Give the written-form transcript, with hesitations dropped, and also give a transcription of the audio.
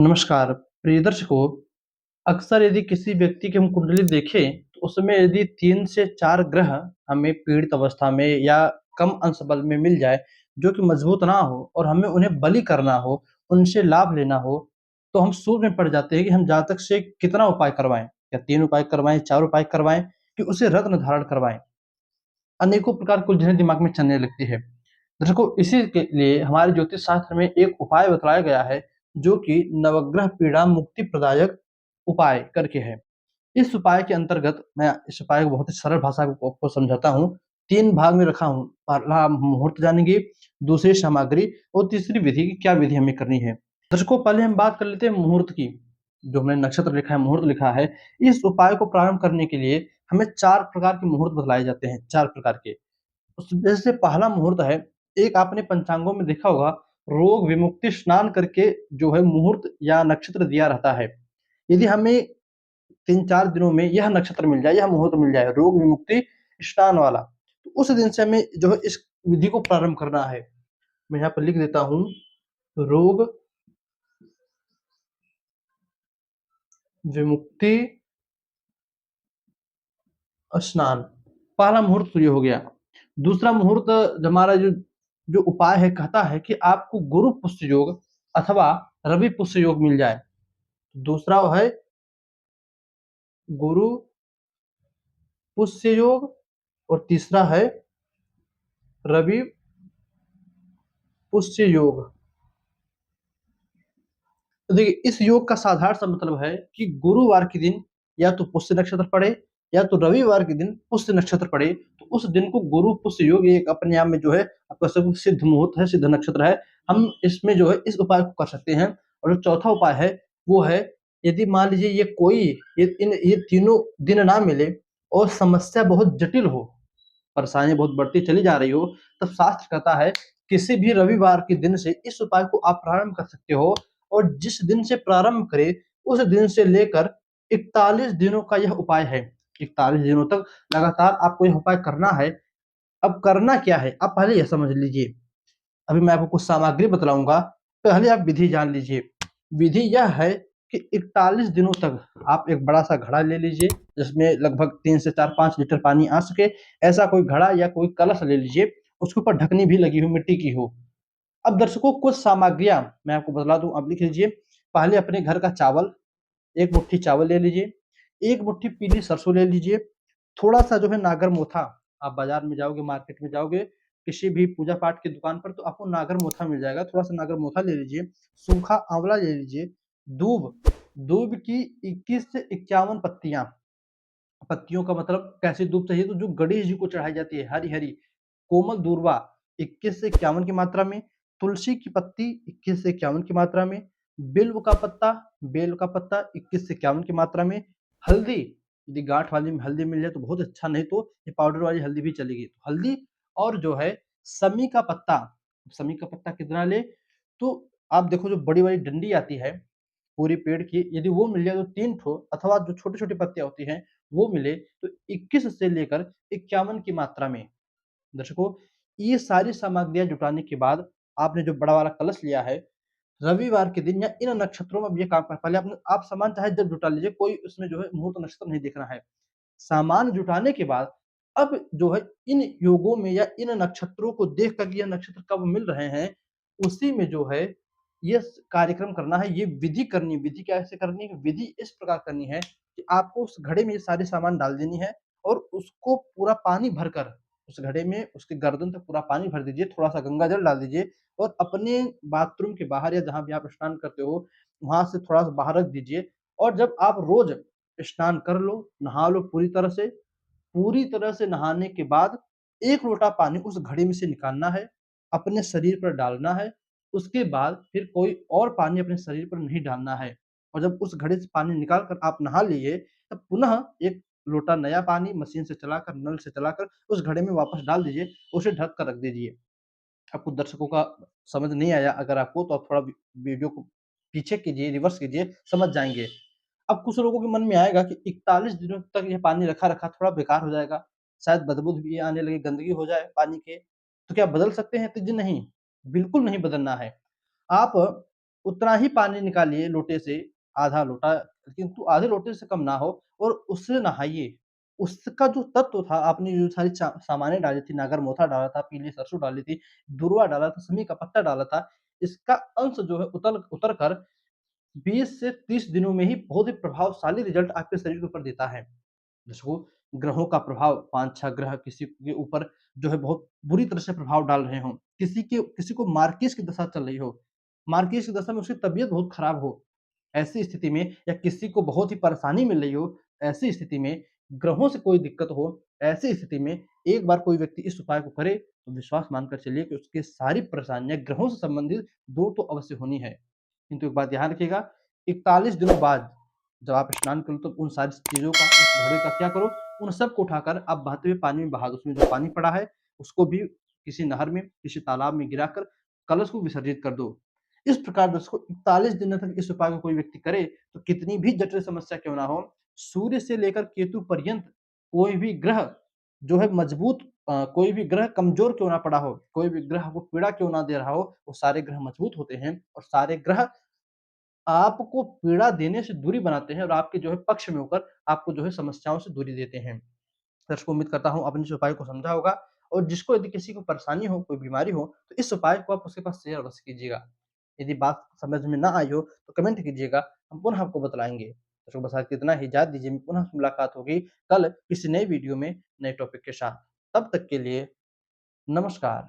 नमस्कार, प्रिय दर्शकों, अक्सर यदि किसी व्यक्ति की हम कुंडली देखें, तो उसमें यदि 3 से 4 ग्रह हमें पीड़ित अवस्था में या कम अंश बल में मिल जाए, जो कि मजबूत ना हो और हमें उन्हें बलि करना हो, उनसे लाभ लेना हो, तो हम सोच में पड़ जाते हैं कि हम जातक से कितना उपाय करवाएँ? क्या 3 उपाय करवाएँ, 4 उपाय करवाएँ कि उसे रत्न धारण करवाएँ? अनेकों प्रकार की उलझनें दिमाग में चलने लगती है। दर्शकों, इसी के लिए हमारे ज्योतिष शास्त्र में एक उपाय बतलाया गया है, जो कि नवग्रह पीड़ा मुक्ति प्रदायक उपाय करके है। इस उपाय के अंतर्गत मैं इस उपाय को बहुत ही सरल भाषा में आपको समझाता हूँ। 3 भाग में रखा हूँ। पहला मुहूर्त जानेंगे, दूसरी सामग्री और तीसरी विधि की क्या विधि हमें करनी है। दर्शकों, पहले हम बात कर लेते हैं मुहूर्त की। जो हमने नक्षत्र लिखा है, मुहूर्त लिखा है। इस उपाय को प्रारंभ करने के लिए हमें 4 प्रकार के मुहूर्त बतलाए जाते हैं, 4 प्रकार के। उसमें से पहला मुहूर्त है, एक आपने पंचांगों में देखा होगा, रोग विमुक्ति स्नान करके जो है मुहूर्त या नक्षत्र दिया रहता है। यदि हमें 3-4 दिनों में यह नक्षत्र मिल जाए, यह मुहूर्त मिल जाए, रोग विमुक्ति स्नान वाला, तो उस दिन से हमें जो है इस विधि को प्रारंभ करना है। मैं यहाँ पर लिख देता हूँ, रोग विमुक्ति स्नान। पहला मुहूर्त तो ये हो गया। दूसरा मुहूर्त हमारा जो जो उपाय है, कहता है कि आपको गुरु पुष्य योग अथवा रवि पुष्य योग मिल जाए। दूसरा है गुरु पुष्य योग और तीसरा है रवि पुष्य योग। तो देखिए, इस योग का साधारण सा मतलब है कि गुरुवार के दिन या तो पुष्य नक्षत्र पड़े या तो रविवार के दिन पुष्य नक्षत्र पड़े, तो उस दिन को गुरु पुष्य योग एक अपने आप में जो है आपका सब सिद्ध मुहूर्त है, सिद्ध नक्षत्र है। हम इसमें जो है इस उपाय को कर सकते हैं। और जो चौथा उपाय है, वो है, यदि मान लीजिए ये तीनों दिन ना मिले और समस्या बहुत जटिल हो, परेशानी बहुत बढ़ती चली जा रही हो, तब शास्त्र कहता है किसी भी रविवार के दिन से इस उपाय को आप प्रारंभ कर सकते हो। और जिस दिन से प्रारंभ करें, उस दिन से लेकर 41 दिनों का यह उपाय है। 41 दिनों तक लगातार आपको यह उपाय करना है। अब करना क्या है, आप पहले यह समझ लीजिए। अभी मैं आपको कुछ सामग्री बतलाऊंगा, पहले आप विधि जान लीजिए। विधि यह है कि 41 दिनों तक आप एक बड़ा सा घड़ा ले लीजिए, जिसमें लगभग 3 से 4-5 लीटर पानी आ सके। ऐसा कोई घड़ा या कोई कलश ले लीजिए, उसके ऊपर ढकनी भी लगी हो, मिट्टी की हो। अब दर्शकों, कुछ सामग्रियां मैं आपको बतला दूं, आप लिख लीजिए। पहले अपने घर का चावल, 1 मुट्ठी चावल ले लीजिए। 1 मुट्ठी पीली सरसों ले लीजिए। थोड़ा-सा जो है नागर मोथा, आप बाज़ार में जाओगे, मार्केट में जाओगे, किसी भी पूजा पाठ की दुकान पर तो आपको नागर मोथा मिल जाएगा, थोड़ा-सा नागर मोथा ले लीजिए। सूखा आंवला ले लीजिए। दूब, दूब की 21 से 51 पत्तियाँ, पत्तियों का मतलब कैसी दूब चाहिए, तो जो गणेश जी को चढ़ाई जाती है, हरी-हरी कोमल दूर्वा 21 से 51 की मात्रा में। तुलसी की पत्ती 21 से 51 की मात्रा में। बेल का पत्ता 21 से 51 की मात्रा में। हल्दी, यदि गाँठ वाली में हल्दी मिल जाए तो बहुत अच्छा, नहीं तो ये पाउडर वाली हल्दी भी चलेगी। तो हल्दी और जो है समी का पत्ता, समी का पत्ता कितना लें, तो आप देखो जो बड़ी वाली डंडी आती है पूरे पेड़ की, यदि वो मिल जाए तो 3 ठो, अथवा जो छोटी-छोटी पत्तियाँ होती हैं वो मिले तो 21 से लेकर 51 की मात्रा में। दर्शकों, ये सारी सामग्रियाँ जुटाने के बाद आपने जो बड़ा वाला कलश लिया है, रविवार के दिन या इन नक्षत्रों में अब ये काम कर, पहले आप सामान चाहे जब जुटा लीजिए, कोई उसमें जो है मुहूर्त नक्षत्र नहीं देखना है। सामान जुटाने के बाद अब जो है इन योगों में या इन नक्षत्रों को देख कर के यह नक्षत्र कब मिल रहे हैं, उसी में जो है ये कार्यक्रम करना है, ये विधि करनी है। विधि कैसे करनी है? विधि इस प्रकार करनी है कि आपको उस घड़े में ये सारे सामान डाल देनी है और उसको पूरा पानी भरकर उस घड़े में उसके गर्दन तक पूरा पानी भर दीजिए, थोड़ा-सा गंगा जल डाल दीजिए और अपने बाथरूम के बाहर या जहाँ भी आप स्नान करते हो, वहाँ से थोड़ा-सा बाहर रख दीजिए। और जब आप रोज़ स्नान कर लो, नहा लो पूरी तरह से नहाने के बाद 1 लोटा पानी उस घड़े में से निकालना है, अपने शरीर पर डालना है। उसके बाद फिर कोई और पानी अपने शरीर पर नहीं डालना है। और जब उस घड़े से पानी निकाल कर आप नहा लिए, तब पुनः 1 लोटा नया पानी मशीन से चलाकर, नल से चलाकर उस घड़े में वापस डाल दीजिए, उसे ढक कर रख दीजिए। आपको दर्शकों का समझ नहीं आया अगर आपको, तो आप थोड़ा वीडियो को पीछे कीजिए, रिवर्स कीजिए, समझ जाएँगे। अब कुछ लोगों के मन में आएगा कि 41 दिनों तक ये पानी रखा-रखा थोड़ा बेकार हो जाएगा, शायद बदबू भी आने लगे, गंदगी हो जाए पानी के, तो क्या बदल सकते हैं? तो जी नहीं, बिल्कुल नहीं बदलना है। आप उतना ही पानी निकालिए लोटे से, आधा लोटा, किंतु आधे लोटे से कम ना हो और उससे नहाइए। उसका जो तत्व था, आपने जो सारी सामानें डाली थी, नागर मोथा डाला था, पीली सरसों डाली थी, दूर्वा डाला था, समी का पत्ता डाला था, इसका अंश जो है उतर कर 20 से 30 दिनों में ही बहुत ही प्रभावशाली रिज़ल्ट आपके शरीर के ऊपर देता है। जिसको ग्रहों का प्रभाव, 5-6 ग्रह किसी के ऊपर जो है बहुत बुरी तरह से प्रभाव डाल रहे हों, किसी को मार्किस की दशा चल रही हो, मार्किस की दशा में उसकी तबीयत बहुत खराब हो, ऐसी स्थिति में या किसी को बहुत ही परेशानी मिल रही हो, ऐसी स्थिति में, ग्रहों से कोई दिक्कत हो, ऐसी स्थिति में एक बार कोई व्यक्ति इस उपाय को करे, तो विश्वास मानकर चलिए कि उसकी सारी परेशानियाँ ग्रहों से संबंधित दूर तो अवश्य होनी है। किंतु एक बात ध्यान रखिएगा, 41 दिनों बाद जब आप स्नान करो तो उन सारी चीज़ों का, उस घड़े का क्या करो, उन सबको उठाकर आप बहते हुए पानी में बहा दो। उसमें जो पानी पड़ा है, उसको भी किसी नहर में, किसी तालाब में गिराकर कलश को विसर्जित कर दो। इस प्रकार दोस्तों 41 दिनों तक इस उपाय को कोई व्यक्ति करे, तो कितनी भी जटिल समस्या क्यों ना हो, सूर्य से लेकर केतु पर्यंत कोई भी ग्रह जो है मजबूत, कोई भी ग्रह कमज़ोर क्यों ना पड़ा हो, कोई भी ग्रह आपको पीड़ा क्यों ना दे रहा हो, वो सारे ग्रह मजबूत होते हैं और सारे ग्रह आपको पीड़ा देने से दूरी बनाते हैं और आपके जो है पक्ष में होकर आपको जो है समस्याओं से दूरी देते हैं। दर्शकों, उम्मीद करता हूँ आपने इस उपाय को समझा होगा और जिसको यदि किसी को परेशानी हो, कोई बीमारी हो, तो इस उपाय को आप उसके पास शेयर अवश्य कीजिएगा। यदि बात समझ में ना आई हो तो कमेंट कीजिएगा, हम पुनः आपको बतलाएँगे। दर्शकों, बस आज इतना ही, इजाज़त दीजिए, पुनः मुलाकात होगी कल किसी नए वीडियो में, नए टॉपिक के साथ। तब तक के लिए नमस्कार।